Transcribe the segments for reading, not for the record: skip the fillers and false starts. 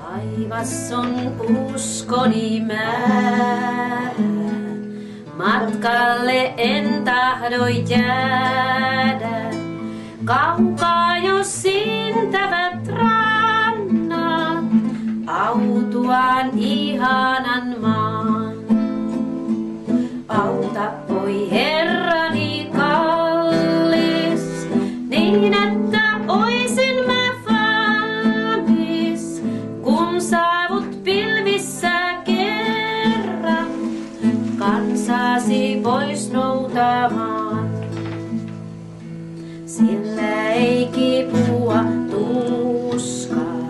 Taivas on uskoni määrä, matkalle en tahdo jäädä. Kaukaa jo sintävät rannat, autuaan ihanan maan. Auta, oi Herrani kallis, niin että oisin mä valmis, kun saavut pilvissä kerran, kansasi pois noutamaan. Sillä ei kipua tuskaa,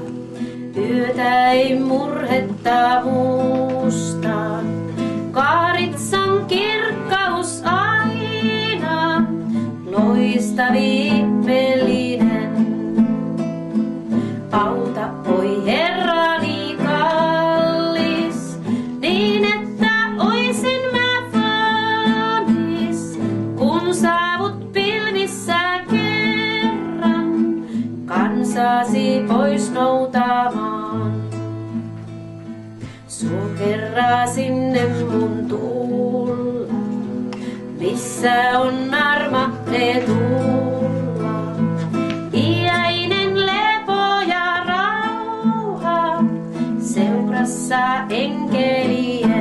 yötä ei murhetta mustaa. Kaaritsan kirkkaus aina, loistaviippelinen. Auta, oi Herrani kallis, niin että oisin mä valmis, kun saavut pilvissä kerran, kansasi pois noutamaan. Sukerraa sinne mun tulla, missä on armahde tulla. Iäinen lepo ja rauha, seurassa enkeliä.